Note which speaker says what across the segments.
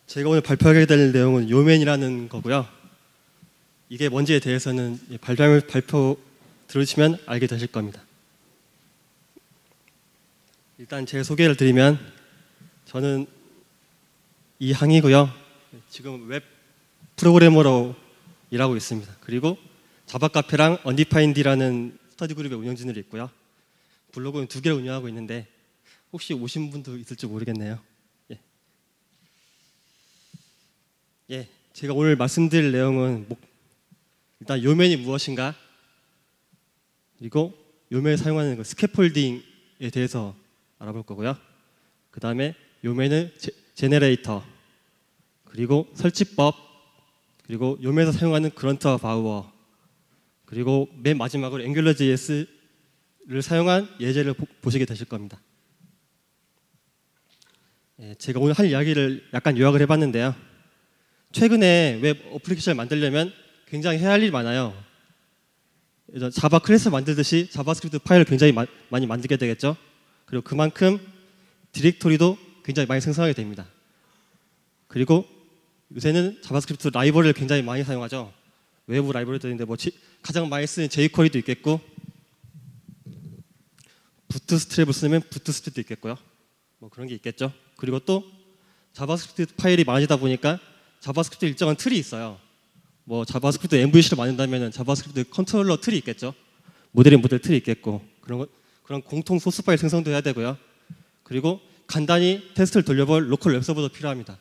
Speaker 1: 제가 오늘 발표하게 될 내용은 요맨이라는 거고요. 이게 뭔지에 대해서는 발표 들으시면 알게 되실 겁니다. 일단 제 소개를 드리면 저는 이항이고요. 지금 웹 프로그래머로 일하고 있습니다. 그리고 자바카페랑 언디파인디라는 스터디 그룹의 운영진으로 있고요. 블로그는 2개를 운영하고 있는데 혹시 오신 분도 있을지 모르겠네요. 제가 오늘 말씀드릴 내용은 일단 요맨이 무엇인가, 그리고 요맨을 사용하는 그 스캐폴딩에 대해서 알아볼 거고요. 그 다음에 요맨의 제네레이터, 그리고 설치법, 그리고 요맨에서 사용하는 그런트와 바우어, 그리고 맨 마지막으로 앵귤러.js를 사용한 예제를 보시게 되실 겁니다. 제가 오늘 할 이야기를 약간 요약을 해봤는데요. 최근에 웹 어플리케이션을 만들려면 굉장히 해야 할 일이 많아요. 자바 클래스 만들듯이 자바스크립트 파일을 굉장히 많이 만들게 되겠죠. 그리고 그만큼 디렉토리도 굉장히 많이 생성하게 됩니다. 그리고 요새는 자바스크립트 라이브러리를 굉장히 많이 사용하죠. 외부 라이브러리도 있는데 가장 많이 쓰는 jQuery도 있겠고, 부트스트랩을 쓰면 부트스트랩도 있겠고요. 그런 게 있겠죠. 그리고 또 자바스크립트 파일이 많아지다 보니까 자바스크립트 일정한 틀이 있어요. 자바스크립트 MVC를 만든다면 자바스크립트 컨트롤러 틀이 있겠죠. 모델 틀이 있겠고, 그런 공통 소스 파일 생성도 해야 되고요. 그리고 간단히 테스트를 돌려볼 로컬 웹 서버도 필요합니다.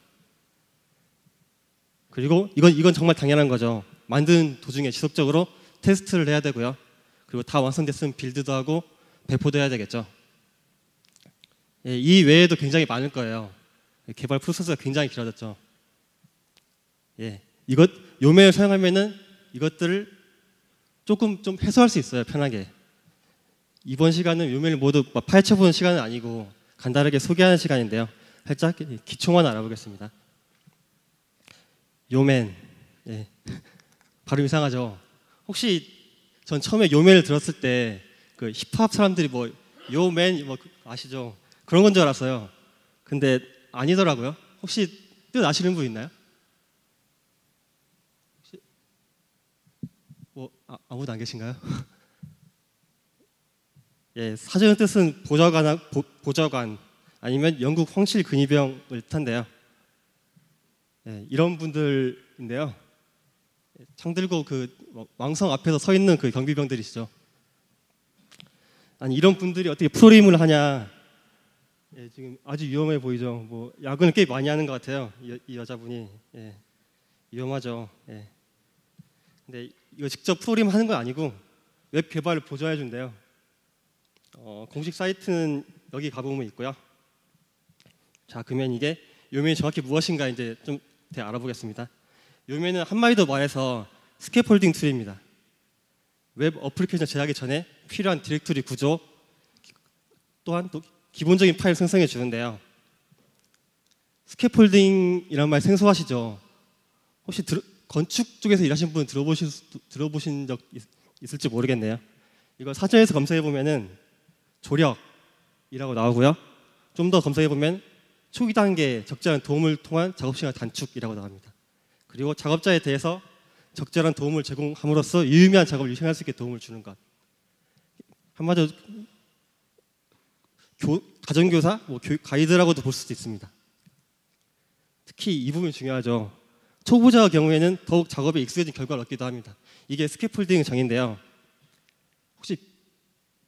Speaker 1: 그리고 이건 정말 당연한 거죠. 만드는 도중에 지속적으로 테스트를 해야 되고요. 그리고 다 완성됐으면 빌드도 하고 배포도 해야 되겠죠. 이 외에도 굉장히 많을 거예요. 개발 프로세스가 굉장히 길어졌죠. 요맨을 사용하면은 이것들을 조금 좀 해소할 수 있어요, 편하게. 이번 시간은 요맨을 모두 파헤쳐보는 시간은 아니고 간단하게 소개하는 시간인데요. 살짝 기초만 알아보겠습니다. 요맨, 발음 이상하죠? 혹시 전 처음에 요맨을 들었을 때 그 힙합 사람들이 요맨 아시죠? 그런 건 줄 알았어요. 근데 아니더라고요. 혹시 뜻 아시는 분 있나요? 아무도 안 계신가요? 사전 뜻은 보좌관 아니면 영국 황실 근위병을 뜻한데요. 이런 분들인데요. 창 들고 그 왕성 앞에서 서 있는 그 경비병들이시죠. 아니, 이런 분들이 어떻게 프로그램을 하냐? 지금 아주 위험해 보이죠. 야근을 꽤 많이 하는 것 같아요. 이 여자분이. 위험하죠. 근데 이거 직접 프로그램 하는 건 아니고 웹 개발을 보조해 준대요. 공식 사이트는 여기 가보면 있고요. 자, 그러면 이게 요맨이 정확히 무엇인가 이제 좀 더 알아보겠습니다. 요맨은 한마디로 말해서 스캐폴딩 툴입니다. 웹 어플리케이션 제작하기 전에 필요한 디렉토리 구조, 또한 또 기본적인 파일 생성해 주는데요. 스캐폴딩이란 말 생소하시죠? 혹시 건축 쪽에서 일하신 분 들어보신 적 있을지 모르겠네요. 이거 사전에서 검색해 보면은 조력이라고 나오고요. 좀 더 검색해 보면 초기 단계 적절한 도움을 통한 작업 시간 단축이라고 나옵니다. 그리고 작업자에 대해서 적절한 도움을 제공함으로써 유의미한 작업을 실행할 수 있게 도움을 주는 것. 한마디로 가정교사, 교육 가이드라고도 볼 수도 있습니다. 특히 이 부분이 중요하죠. 초보자의 경우에는 더욱 작업에 익숙해진 결과를 얻기도 합니다. 이게 스캐폴딩의 정의인데요. 혹시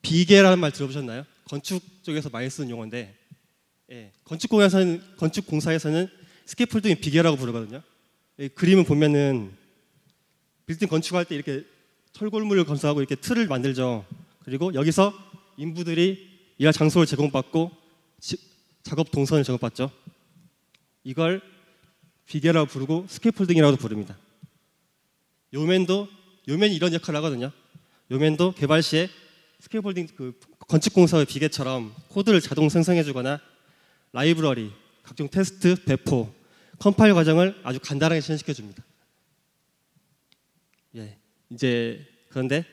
Speaker 1: 비계라는 말 들어보셨나요? 건축 쪽에서 많이 쓰는 용어인데, 건축공사에서는 스캐폴딩 비계라고 부르거든요. 그림을 보면은 빌딩 건축할 때 이렇게 철골물을 건설하고 이렇게 틀을 만들죠. 그리고 여기서 인부들이 일할 장소를 제공받고 작업 동선을 제공받죠. 이걸 비계라고 부르고 스캐폴딩이라고도 부릅니다. 요맨이 이런 역할을 하거든요. 요맨도 개발 시에 스캐폴딩 건축공사의 비계처럼 코드를 자동 생성해주거나 라이브러리, 각종 테스트, 배포, 컴파일 과정을 아주 간단하게 실행시켜줍니다. 이제 그런데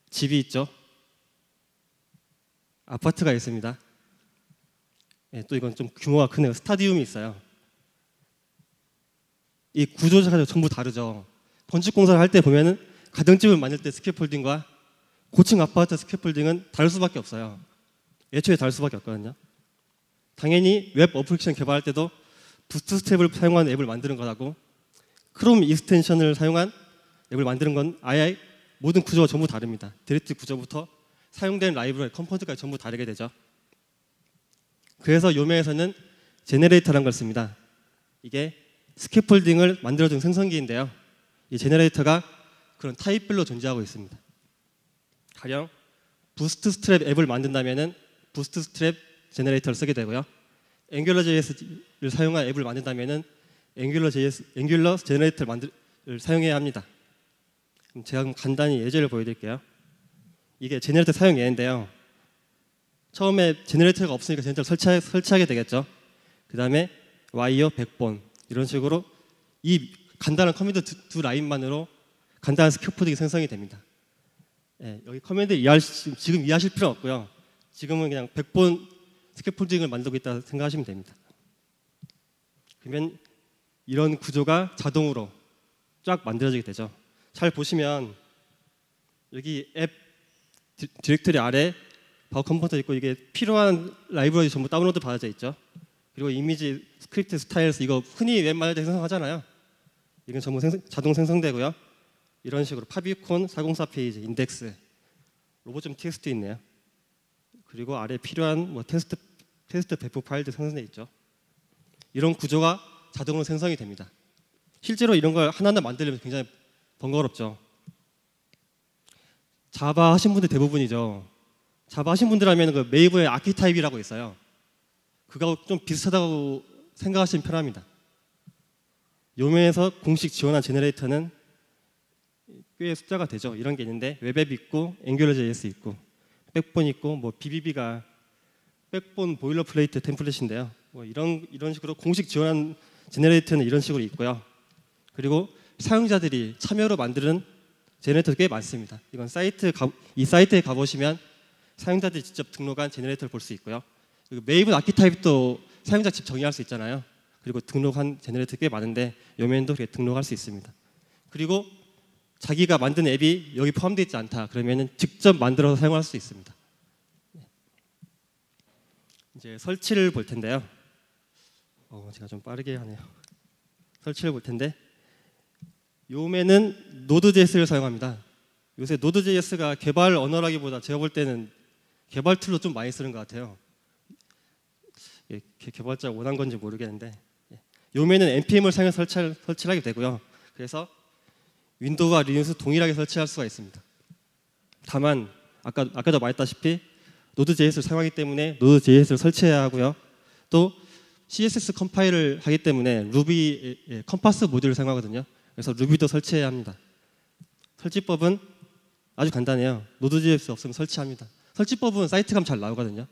Speaker 1: 집이 있죠. 아파트가 있습니다. 또 이건 좀 규모가 크네요. 스타디움이 있어요. 이 구조 자체가 전부 다르죠. 건축 공사를 할 때 보면은 가정집을 만들 때 스캐폴딩과 고층 아파트 스캐폴딩은 다를 수밖에 없어요. 애초에 다를 수밖에 없거든요. 당연히 웹 어플리케이션 개발할 때도 부트스트랩을 사용한 앱을 만드는 거라고 크롬 익스텐션을 사용한 앱을 만드는 건 아예 모든 구조가 전부 다릅니다. 디렉트 구조부터 사용되는 라이브러리, 컴포넌트까지 전부 다르게 되죠. 그래서 요메에서는 제네레이터라는 걸 씁니다. 이게 스캐폴딩을 만들어준 생성기인데요. 이 제네레이터가 그런 타입별로 존재하고 있습니다. 가령 부스트스트랩 앱을 만든다면은 부스트스트랩 제네레이터를 쓰게 되고요. 앵귤러.js를 사용한 앱을 만든다면은 앵귤러 제네레이터를 사용해야 합니다. 그럼 제가 간단히 예제를 보여드릴게요. 이게 제네레이터 사용 예인데요. 처음에 제네레이터가 없으니까 제네레이터를 설치하게 되겠죠. 그 다음에 와이어 100번 이런 식으로 이 간단한 커맨드 두 라인만으로 간단한 스캐폴딩이 생성이 됩니다. 예, 여기 커맨드 지금 이해하실 필요 없고요. 지금은 그냥 100번 스캐폴딩을 만들고 있다 생각하시면 됩니다. 그러면 이런 구조가 자동으로 쫙 만들어지게 되죠. 잘 보시면 여기 앱 디렉토리 아래 바로 컴포넌트 있고 이게 필요한 라이브러리 전부 다운로드 받아져 있죠. 그리고 이미지 스크립트 스타일스 이거 흔히 웹 만들 때 생성하잖아요. 이건 전부 자동 생성되고요. 이런 식으로 파비콘 404 페이지 인덱스 로봇.txt 있네요. 그리고 아래 필요한 뭐 테스트 배포 파일도 생성돼 있죠. 이런 구조가 자동으로 생성이 됩니다. 실제로 이런 걸 하나하나 만들려면 굉장히 번거롭죠. 자바 하신 분들 대부분이죠. 자바 하신 분들하면 그 메이브의 아키타입이라고 있어요. 그거하고 좀 비슷하다고 생각하시면 편합니다. 요메에서 공식 지원한 제너레이터는 꽤 숫자가 되죠. 이런 게 있는데 웹앱 있고 앵귤러.js 있고 백본 있고 뭐 BBB가 백본 보일러플레이트 템플릿인데요. 뭐 이런 식으로 공식 지원한 제너레이터는 이런 식으로 있고요. 그리고 사용자들이 참여로 만드는 제너레이터도 꽤 많습니다. 이건 이 사이트에 가보시면 사용자들이 직접 등록한 제너레이터를 볼 수 있고요. 그리고 메이븐 아키타입도 사용자 직접 정의할 수 있잖아요. 그리고 등록한 제너레이터 꽤 많은데 요메인도 그렇게 등록할 수 있습니다. 그리고 자기가 만든 앱이 여기 포함되어 있지 않다 그러면은 직접 만들어서 사용할 수 있습니다. 이제 설치를 볼 텐데요. 제가 좀 빠르게 하네요. 설치를 볼 텐데 요메는 노드.js를 사용합니다. 요새 노드.js가 개발 언어라기보다 제가 볼 때는 개발 툴로 좀 많이 쓰는 것 같아요. 개발자가 원한 건지 모르겠는데 요메는 npm을 사용해서 설치를 하게 되고요. 그래서 윈도우와 리눅스 동일하게 설치할 수가 있습니다. 다만 아까도 말했다시피 노드.js를 사용하기 때문에 노드.js를 설치해야 하고요. 또 CSS 컴파일을 하기 때문에 루비 컴파스 모듈을 사용하거든요. 그래서 루비도 설치해야 합니다. 설치법은 아주 간단해요. 노드.js 없으면 설치합니다. 설치법은 사이트 가면 잘 나오거든요.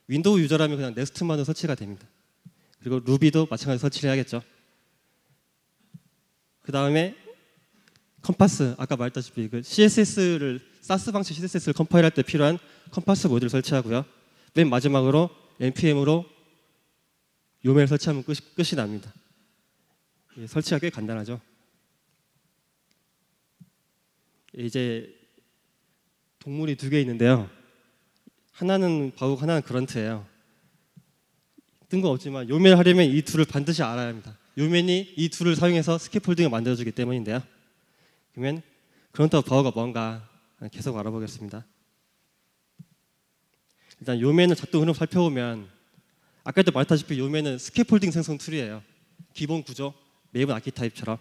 Speaker 1: 윈도우 유저라면 그냥 넥스트만으로 설치가 됩니다. 그리고 루비도 마찬가지로 설치를 해야겠죠. 그 다음에 컴파스, 아까 말했다시피 그 CSS를 사스 방식 CSS를 컴파일할 때 필요한 컴파스 모듈을 설치하고요. 맨 마지막으로 npm으로 요메를 설치하면 끝이 납니다. 설치가 꽤 간단하죠. 이제 동물이 두 개 있는데요. 하나는 바우고 하나는 그런트예요. 뜬금없지만 요메를 하려면 이 둘을 반드시 알아야 합니다. 요맨이 이 둘을 사용해서 스캐폴딩을 만들어주기 때문인데요. 그러면 그런트와 바우가 뭔가 계속 알아보겠습니다. 일단 요맨을 작동 흐름 살펴보면 아까도 말했다시피 요맨은 스캐폴딩 생성 툴이에요. 기본 구조, 메이븐 아키타입처럼.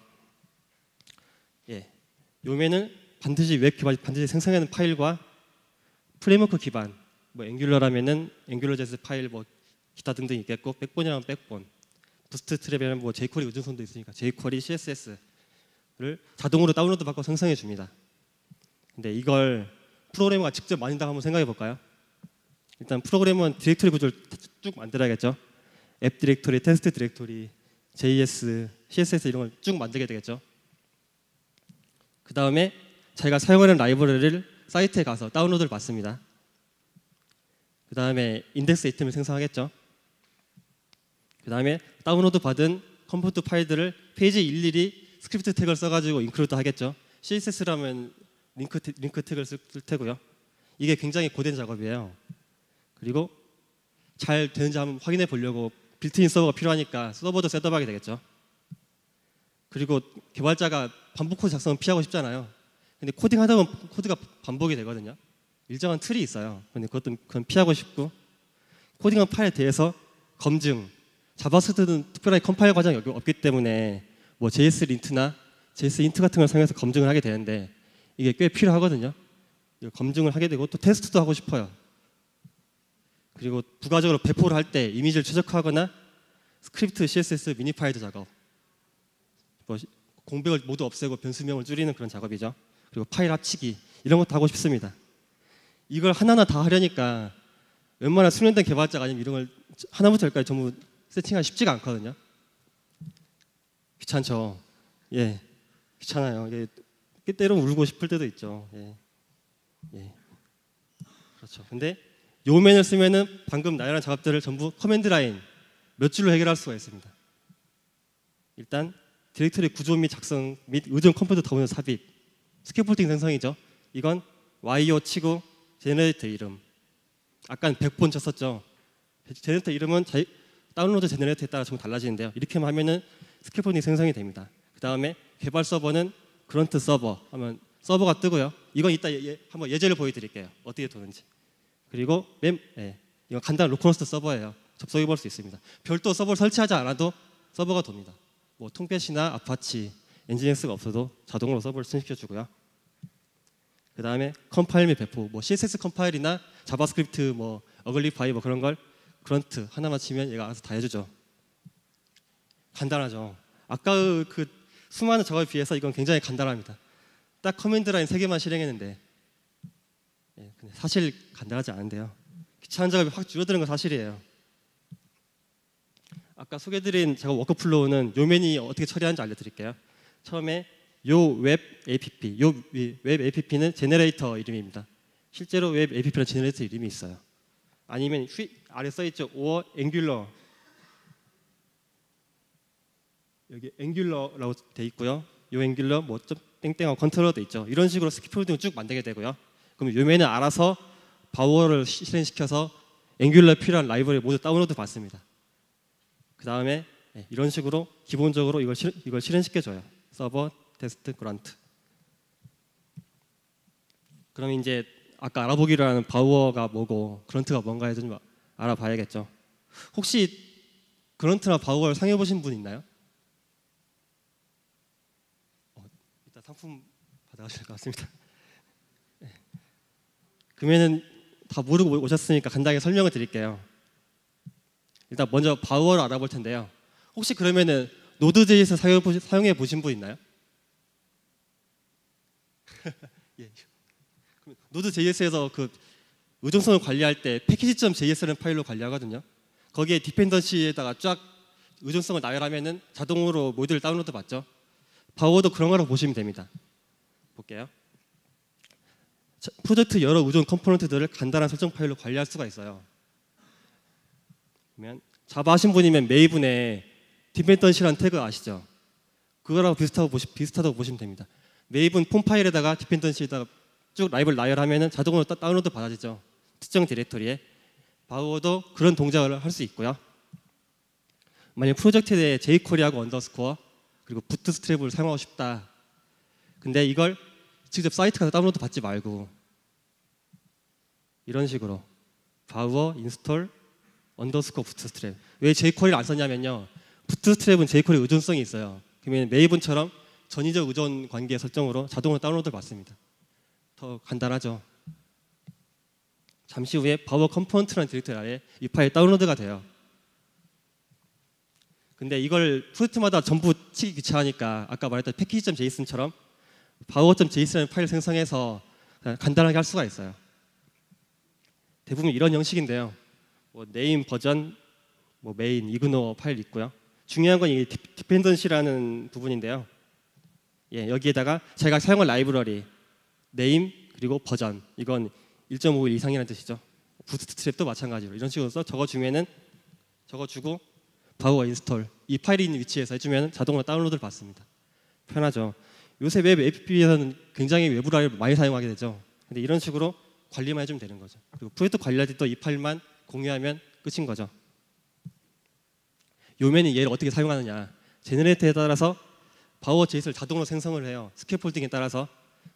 Speaker 1: 요맨은 반드시 웹 기반 반드시 생성하는 파일과 프레임워크 기반, 뭐 앵귤러라면은 앵귤러.js 파일 뭐 기타 등등 있겠고, 백본이라면 백본, 부스트트랩이라면 뭐 jQuery 의존성도 있으니까 jQuery, CSS를 자동으로 다운로드 받고 생성해 줍니다. 근데 이걸 프로그래머가 직접 만든다고 한번 생각해 볼까요? 일단 프로그래머는 디렉토리 구조를 쭉 만들어야겠죠. 앱 디렉토리, 테스트 디렉토리, JS, CSS 이런 걸 쭉 만들게 되겠죠. 그 다음에 자기가 사용하는 라이브러리를 사이트에 가서 다운로드를 받습니다. 그 다음에 인덱스 아이템을 생성하겠죠. 그 다음에 다운로드 받은 컴포트 파일들을 페이지 일일이 스크립트 태그를 써가지고 인클루드 하겠죠. CSS라면 링크 태그를 쓸 테고요. 이게 굉장히 고된 작업이에요. 그리고 잘 되는지 한번 확인해 보려고 빌트인 서버가 필요하니까 서버도 셋업하게 되겠죠. 그리고 개발자가 반복 코드 작성은 피하고 싶잖아요. 근데 코딩하다 보면 코드가 반복이 되거든요. 일정한 틀이 있어요. 근데 그건 피하고 싶고, 코딩한 파일에 대해서 검증, 자바스크립트는 특별하게 컴파일 과정이 없기 때문에 뭐 JS 린트나 JS 인트 같은 걸 사용해서 검증을 하게 되는데 이게 꽤 필요하거든요. 검증을 하게 되고 또 테스트도 하고 싶어요. 그리고 부가적으로 배포를 할 때 이미지를 최적화하거나 스크립트, CSS, 미니 파일드 작업, 뭐 공백을 모두 없애고 변수명을 줄이는 그런 작업이죠. 그리고 파일 합치기 이런 것도 하고 싶습니다. 이걸 하나하나 다 하려니까 웬만한 숙련된 개발자가 아니면 이런 걸 하나부터 열까지 전부 세팅하기 쉽지가 않거든요. 귀찮죠. 예, 귀찮아요. 이게 때로는 울고 싶을 때도 있죠. 예. 그렇죠. 근데 요맨을 쓰면은 방금 나열한 작업들을 전부 커맨드 라인 몇 줄로 해결할 수가 있습니다. 일단 디렉터리 구조 및 작성 및 의존 컴포트 더블 삽입, 스캐폴딩 생성이죠. 이건 YO 치고 제너레이터 이름. 아까는 100번 쳤었죠. 제너레이터 이름은 다운로드 제너레이터에 따라 좀 달라지는데요. 이렇게만 하면은 스캐폴딩 생성이 됩니다. 그 다음에 개발 서버는 그런트 서버 하면 서버가 뜨고요. 이건 이따 한번 예제를 보여드릴게요. 어떻게 도는지. 그리고 이건 간단한 로컬호스트 서버예요. 접속해 볼 수 있습니다. 별도 서버를 설치하지 않아도 서버가 돕니다. 뭐 통펫이나 아파치, 엔진엑스가 없어도 자동으로 서버를 승식해 주고요. 그 다음에 컴파일 및 배포, 뭐 CSS 컴파일이나 자바스크립트, 뭐 어글리파이 뭐 그런 걸 그런트 하나만 치면 얘가 알아서 다 해주죠. 간단하죠. 아까 그 수많은 작업에 비해서 이건 굉장히 간단합니다. 딱 커맨드 라인 3개만 실행했는데 근데 사실 간단하지 않은데요. 귀찮은 작업이 확 줄어드는 건 사실이에요. 아까 소개해드린 작업 워크플로우는 요맨이 어떻게 처리하는지 알려드릴게요. 처음에 요 웹 APP, 요 웹 APP는 제너레이터 이름입니다. 실제로 웹 APP는 제너레이터 이름이 있어요. 아니면 아래 써있죠. or angular, 여기 앵귤러라고 돼 있고요. 요 앵귤러 뭐 좀 땡땡하고 컨트롤도 있죠. 이런 식으로 스캐폴딩을 쭉 만들게 되고요. 그럼 요맨은 알아서 바우어를 실행시켜서 앵귤러 필요한 라이브러리 모두 다운로드 받습니다. 그 다음에 이런 식으로 기본적으로 이걸 실행시켜줘요. 서버, 테스트, 그란트. 그럼 이제 아까 알아보기로 하는 바우어가 뭐고 그런트가 뭔가 해서 좀 알아봐야겠죠. 혹시 그런트나 바우어를 사용해 보신 분 있나요? 이따 상품 받아가실 것 같습니다. 그러면은 다 모르고 오셨으니까 간단하게 설명을 드릴게요. 일단 먼저 바우어를 알아볼 텐데요. 혹시 그러면은 노드.js 사용해 보신 분 있나요? 예. 노드.js에서 그 의존성을 관리할 때 패키지.js라는 파일로 관리하거든요. 거기에 디펜던시에다가 쫙 의존성을 나열하면은 자동으로 모듈을 다운로드 받죠. 바우어도 그런 거라고 보시면 됩니다. 볼게요. 프로젝트 여러 의존 컴포넌트들을 간단한 설정 파일로 관리할 수가 있어요. 그러면 자바 하신 분이면 메이븐에 디펜던시라는 태그 아시죠? 그거랑 비슷하다고 보시면 됩니다. 메이븐 폼 파일에다가 디펜던시에다가 쭉 라이브를 나열하면 자동으로 다운로드 받아지죠. 특정 디렉토리에. 바우어도 그런 동작을 할 수 있고요. 만약 프로젝트에 대해 jQuery하고 언더스코어 그리고 부트스트랩을 사용하고 싶다. 근데 이걸 직접 사이트 가서 다운로드 받지 말고 이런 식으로 바우어 인스톨 언더스코어 부트스트랩. 왜 jQuery를 안 썼냐면요. 부트스트랩은 jQuery 의존성이 있어요. 그러면 메이븐처럼 전위적 의존 관계 설정으로 자동으로 다운로드를 받습니다. 더 간단하죠. 잠시 후에 바우어 컴포넌트라는 디렉토리 아래 이 파일 다운로드가 돼요. 근데 이걸 프로젝트마다 전부 치기 귀찮으니까 아까 말했던 패키지.js처럼 바우어.js라는 파일 생성해서 간단하게 할 수가 있어요. 대부분 이런 형식인데요. 뭐 네임 버전, 뭐 메인, 이그노어 파일 있고요. 중요한 건 이 디펜던시라는 부분인데요. 여기에다가 제가 사용할 라이브러리, 네임 그리고 버전, 이건 1.5일 이상이라는 뜻이죠. 부트스트랩도 마찬가지로 이런 식으로 적어주고 바우어 인스톨 이 파일이 있는 위치에서 해주면 자동으로 다운로드를 받습니다. 편하죠. 요새 웹 AP에서는 굉장히 외부 라이브러리를 많이 사용하게 되죠. 근데 이런 식으로 관리만 해주면 되는 거죠. 그리고 프로젝트 관리할 때 또 이 파일만 공유하면 끝인 거죠. 요면이 얘를 어떻게 사용하느냐. 제너레이터에 따라서 바우어 JS를 자동으로 생성을 해요. 스캐폴딩에 따라서.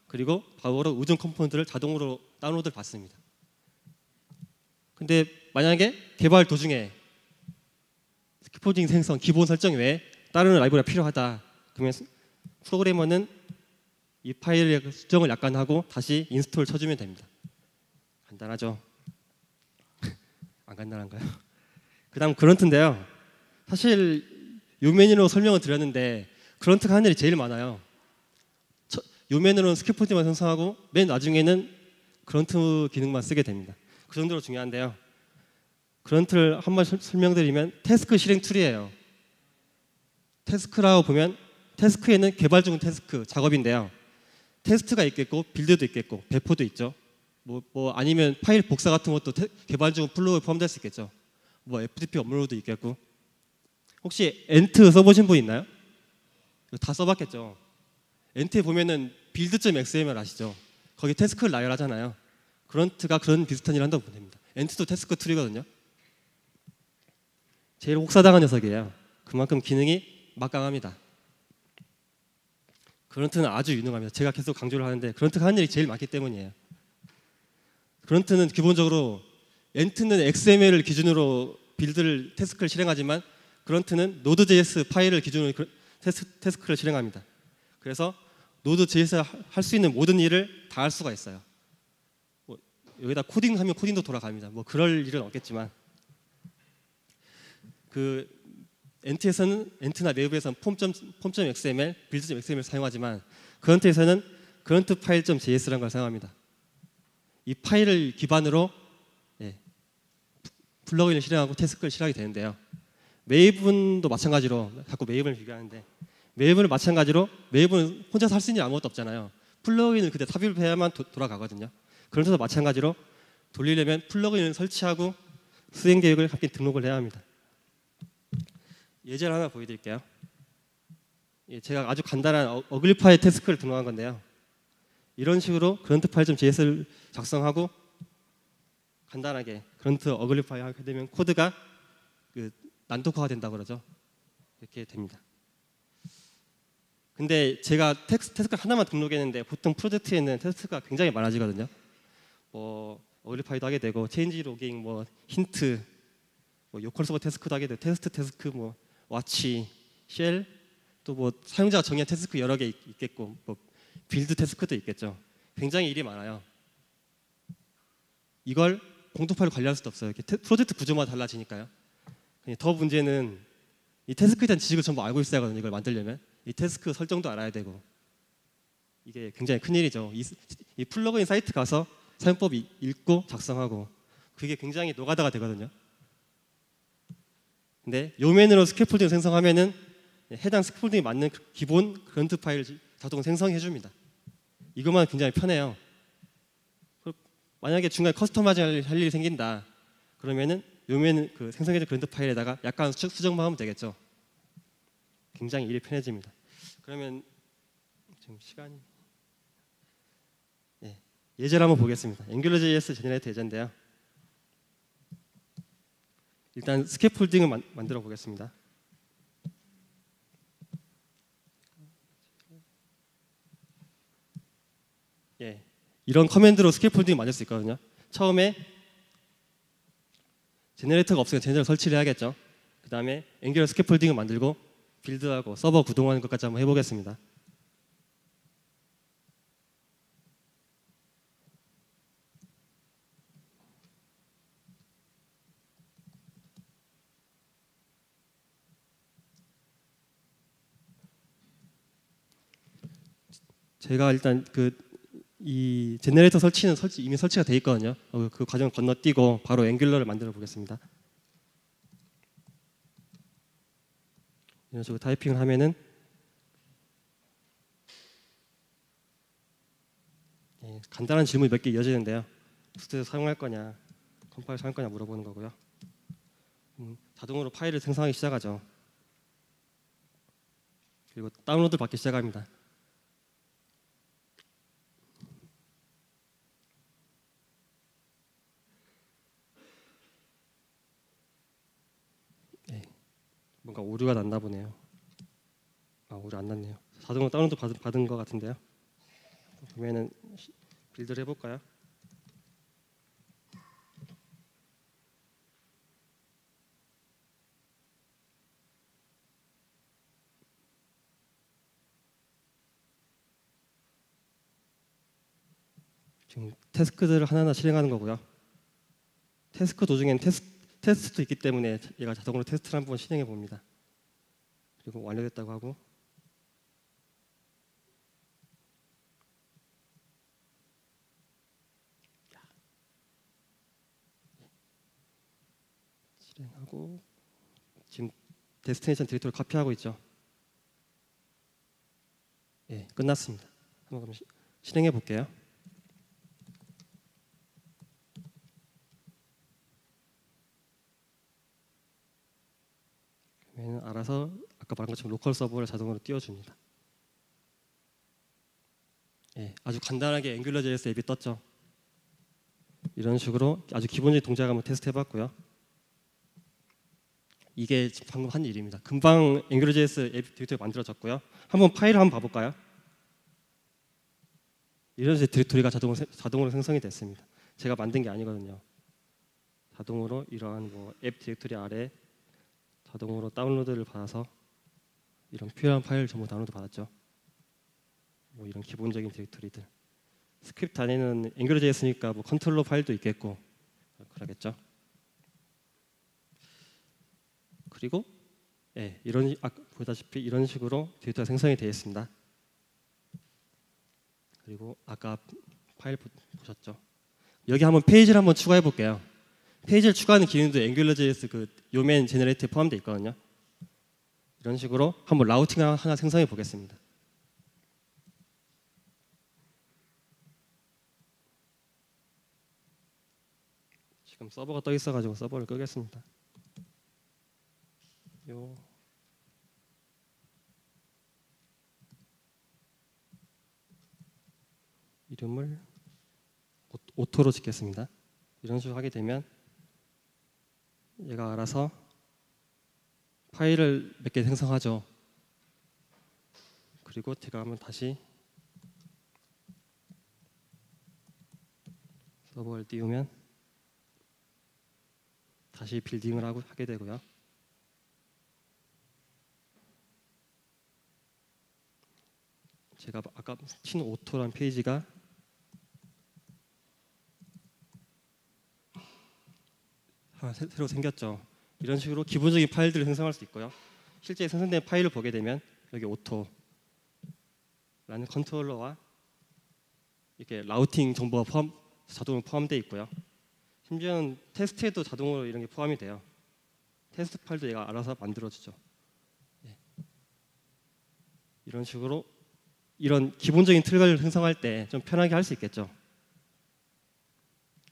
Speaker 1: 그리고 바우어로 의존 컴포넌트를 자동으로 다운로드를 받습니다. 근데 만약에 개발 도중에 스캐폴딩 생성 기본 설정 외에 다른 라이브러리가 필요하다. 그러면 프로그래머는 이 파일의 수정을 약간 하고 다시 인스톨 쳐주면 됩니다. 간단하죠? 안 간단한가요? 그 다음 그런트인데요. 사실 요 메뉴로 설명을 드렸는데 그런트가 하는 일이 제일 많아요. 요 메뉴로는 스캐폴딩만 생성하고 맨 나중에는 그런트 기능만 쓰게 됩니다. 그 정도로 중요한데요. 그런트를 한번 설명드리면 태스크 실행 툴이에요. 태스크라고 보면 태스크에는 개발 중 태스크 작업인데요. 테스트가 있겠고 빌드도 있겠고 배포도 있죠. 뭐 아니면 파일 복사 같은 것도 개발 중 플로우에 포함될 수 있겠죠. 뭐 FTP 업로드도 있겠고. 혹시 엔트 써보신 분 있나요? 다 써봤겠죠. 엔트에 보면은 build.xml 아시죠? 거기 태스크를 나열하잖아요. 그런트가 그런 비슷한 일을 한다고 보면 됩니다. 엔트도 태스크 툴이거든요. 제일 혹사당한 녀석이에요. 그만큼 기능이 막강합니다. 그런트는 아주 유능합니다. 제가 계속 강조를 하는데 그런트가 하는 일이 제일 많기 때문이에요. 그런트는 기본적으로 엔트는 XML을 기준으로 빌드를 태스크를 실행하지만 그런트는 Node.js 파일을 기준으로 태스크를 실행합니다. 그래서 Node.js가 할 수 있는 모든 일을 다 할 수가 있어요. 뭐 여기다 코딩하면 코딩도 돌아갑니다. 뭐 그럴 일은 없겠지만 그 엔트나 내부에서는 폼.xml, 빌드.xml 사용하지만 그런트에서는 그런트 파일.js라는 걸 사용합니다. 이 파일을 기반으로 플러그인을 실행하고 태스크를 실행하게 되는데요. 메이븐도 마찬가지로 자꾸 메이븐을 비교하는데 메이븐을 마찬가지로 메이븐은 혼자서 할 수 있는 게 아무것도 없잖아요. 플러그인을 그때 삽입해야만 돌아가거든요. 그런데도 마찬가지로 돌리려면 플러그인을 설치하고 수행 계획을 함께 등록을 해야 합니다. 예제를 하나 보여드릴게요. 제가 아주 간단한 어글리 파일 태스크를 등록한 건데요. 이런 식으로 그런트 파일.js를 작성하고 간단하게 그런트 어글리 파일 하게 되면 코드가 난독화가 된다고 그러죠. 이렇게 됩니다. 근데 제가 태스크 하나만 등록했는데 보통 프로젝트에는 태스크가 굉장히 많아지거든요. 뭐 어글리 파일도 하게 되고 체인지 로깅, 뭐 힌트, 뭐 요컬 서버 태스크도 하게 되고 테스트 태스크, 뭐 와치, 쉘, 또 뭐 사용자가 정의한 태스크 여러 개 있겠고 뭐 빌드 태스크도 있겠죠. 굉장히 일이 많아요. 이걸 공통 파일로 관리할 수도 없어요. 프로젝트 구조마다 달라지니까요. 더 문제는 이 태스크에 대한 지식을 전부 알고 있어야 하거든요. 이걸 만들려면 이 태스크 설정도 알아야 되고 이게 굉장히 큰 일이죠. 이 플러그인 사이트 가서 사용법 읽고 작성하고 그게 굉장히 노가다가 되거든요. 근데 요맨으로 스캐폴딩을 생성하면은 해당 스캐폴딩에 맞는 기본 그런트 파일을 자동 생성해 줍니다. 이것만 굉장히 편해요. 만약에 중간에 커스터마이징 할 일이 생긴다. 그러면은 요맨 그 생성해준 그런트 파일에다가 약간 수정만 하면 되겠죠. 굉장히 일이 편해집니다. 그러면 지금 시간이 예제를 한번 보겠습니다. 앵귤러.js 제너레이터 예제인데요. 일단 스캐폴딩을 만들어 보겠습니다. 이런 커맨드로 스캐폴딩을 만들 수 있거든요. 처음에 제너레이터가 없으니까 제너레이터 설치를 해야겠죠. 그 다음에 앵귤러 스캐폴딩을 만들고 빌드하고 서버 구동하는 것까지 한번 해보겠습니다. 제가 일단 이 제너레이터 설치는 이미 설치가 돼 있거든요. 그 과정을 건너뛰고 바로 앵귤러를 만들어 보겠습니다. 이런 식으로 타이핑을 하면은 간단한 질문이 몇 개 이어지는데요. 스테이스 사용할 거냐, 컴파일 사용할 거냐 물어보는 거고요. 자동으로 파일을 생성하기 시작하죠. 그리고 다운로드 받기 시작합니다. 네, 뭔가 오류가 났나 보네요. 아, 오류 안 났네요. 자동으로 다운로드 받은 것 같은데요. 그러면은 빌드를 해볼까요? 지금 태스크들을 하나하나 실행하는 거고요. 태스크 도중엔 테스트도 있기 때문에 얘가 자동으로 테스트를 한번 실행해 봅니다. 그리고 완료됐다고 하고 실행하고 지금 데스티네이션 디렉토리 카피하고 있죠. 예, 끝났습니다. 한번 그럼 실행해 볼게요. 그러면 알아서 아까 말한 것처럼 로컬 서버를 자동으로 띄워줍니다. 예, 아주 간단하게 앵귤러.js 앱이 떴죠. 이런 식으로 아주 기본적인 동작을 한번 테스트 해봤고요. 이게 방금 한 일입니다. 금방 앵귤러.js 앱 디렉토리 만들어졌고요. 한번 파일을 한번 봐볼까요? 이런 식으로 디렉토리가 자동으로 생성이 됐습니다. 제가 만든 게 아니거든요. 자동으로 이러한 앱 디렉토리 아래 자동으로 다운로드를 받아서 이런 필요한 파일을 전부 다운로드 받았죠. 이런 기본적인 디렉토리들. 스크립트 안에는 앵귤러.js니까 컨트롤러 파일도 있겠고 그러겠죠. 그리고 이런 보다시피 이런 식으로 디렉토리가 생성이 되어 있습니다. 그리고 아까 파일 보셨죠? 여기 한번 페이지를 한번 추가해 볼게요. 페이지를 추가하는 기능도 앵귤러.js 그 요맨 제너레이터에 포함되어 있거든요. 이런 식으로 한번 라우팅 하나 생성해 보겠습니다. 지금 서버가 떠 있어가지고 서버를 끄겠습니다. 이름을 오토로 짓겠습니다. 이런 식으로 하게 되면 얘가 알아서 파일을 몇 개 생성하죠. 그리고 제가 한번 다시 서버를 띄우면 다시 빌딩을 하게 되고요. 제가 아까 친 오토란 페이지가 하나 새로 생겼죠. 이런 식으로 기본적인 파일들을 생성할 수 있고요. 실제 생성된 파일을 보게 되면 여기 오토라는 컨트롤러와 이렇게 라우팅 정보가 자동으로 포함되어 있고요. 심지어는 테스트에도 자동으로 이런 게 포함이 돼요. 테스트 파일도 얘가 알아서 만들어주죠. 이런 식으로 이런 기본적인 틀을 생성할 때 좀 편하게 할 수 있겠죠.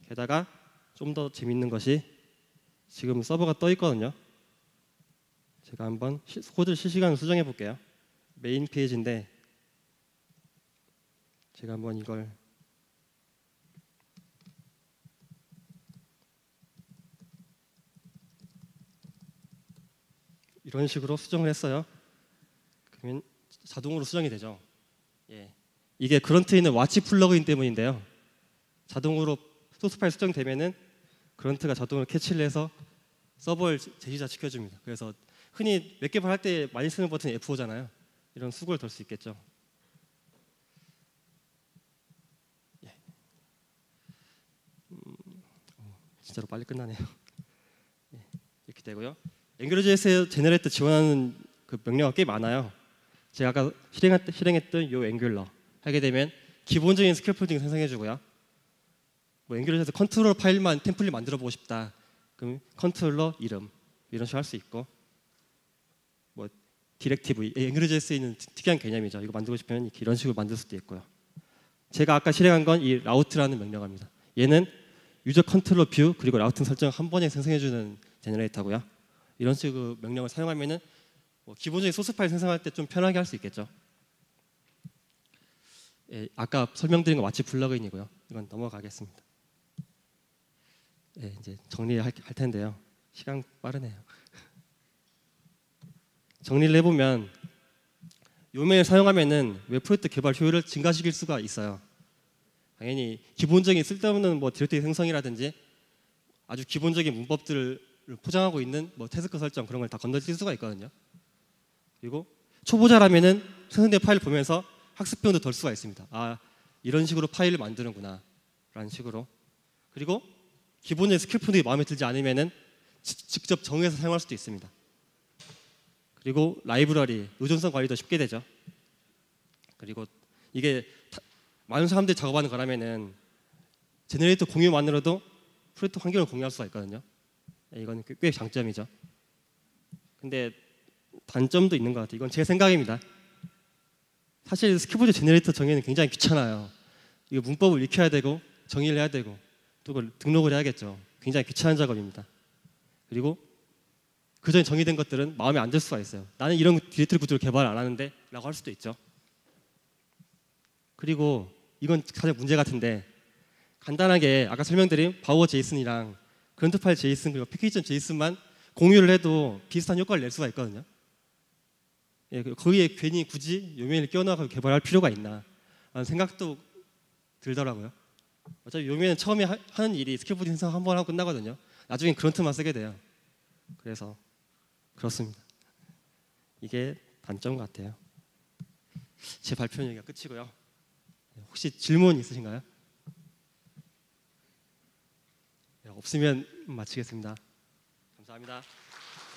Speaker 1: 게다가 좀 더 재밌는 것이 지금 서버가 떠 있거든요. 제가 한번 코드를 실시간으로 수정해 볼게요. 메인 페이지인데 제가 한번 이걸 이런 식으로 수정을 했어요. 그러면 자동으로 수정이 되죠. 이게 그런트에 있는 와치 플러그인 때문인데요. 자동으로 소스 파일 수정되면은 그런트가 자동으로 캐치를 해서 서버를 재시작 시켜줍니다. 그래서 흔히 몇 개 할 때 많이 쓰는 버튼이 F5잖아요. 이런 수고를 덜 수 있겠죠. 진짜로 빨리 끝나네요. 이렇게 되고요. 앵귤러.js에 제너레이터 지원하는 그 명령어가 꽤 많아요. 제가 아까 실행했던 요 앵귤러 하게 되면 기본적인 스캐폴딩 생성해주고요. 앵귤러.js 컨트롤러 파일만 템플릿 만들어 보고 싶다. 그럼 컨트롤러 이름 이런 식으로 할 수 있고 디렉티브 앵귤러.js에 있는 특이한 개념이죠. 이거 만들고 싶으면 이런 식으로 만들 수도 있고요. 제가 아까 실행한 건 이 라우트라는 명령어입니다. 얘는 유저 컨트롤러 뷰 그리고 라우팅 설정 한 번에 생성해주는 제너레이터고요. 이런 식의 명령을 사용하면은 기본적인 소스 파일 생성할 때 좀 편하게 할 수 있겠죠. 예, 아까 설명드린 거 마치 플러그인이고요. 이건 넘어가겠습니다. 예, 이제 정리할 텐데요. 시간 빠르네요. 정리를 해보면 요메일 사용하면은 웹 프로젝트 개발 효율을 증가시킬 수가 있어요. 당연히 기본적인 쓸데없는 디렉토리 생성이라든지 아주 기본적인 문법들을 포장하고 있는 태스크 설정 그런 걸 다 건너뛸 수가 있거든요. 그리고 초보자라면은 생성된 파일을 보면서 학습 비용도 덜 수가 있습니다. 아, 이런 식으로 파일을 만드는구나 라는 식으로. 그리고 기본적인 스크립트들이 마음에 들지 않으면은 직접 정의해서 사용할 수도 있습니다. 그리고 라이브러리, 의존성 관리도 쉽게 되죠. 그리고 이게 많은 사람들이 작업하는 거라면은 제너레이터 공유만으로도 프로젝트 환경을 공유할 수가 있거든요. 이건 꽤 장점이죠. 근데 단점도 있는 것 같아요. 이건 제 생각입니다. 사실 스크립트 제너레이터 정의는 굉장히 귀찮아요. 이거 문법을 익혀야 되고 정의를 해야 되고 또 그걸 등록을 해야겠죠. 굉장히 귀찮은 작업입니다. 그리고 그 전에 정의된 것들은 마음에 안 들 수가 있어요. 나는 이런 디렉토리 구조를 개발 안 하는데 라고 할 수도 있죠. 그리고 이건 가장 문제 같은데 간단하게 아까 설명드린 바우어 제이슨이랑 그런트 파일 제이슨 그리고 패키지.js만 공유를 해도 비슷한 효과를 낼 수가 있거든요. 예, 거기에 괜히 굳이 요메인을 끼워넣어서 개발할 필요가 있나 라는 생각도 들더라고요. 어차피 요메인은 처음에 하는 일이 스크립트 생성 한 번 하고 끝나거든요. 나중엔 그런트만 쓰게 돼요. 그래서 그렇습니다. 이게 단점 같아요. 제 발표는 여기가 끝이고요. 혹시 질문 있으신가요? 없으면 마치겠습니다. 감사합니다.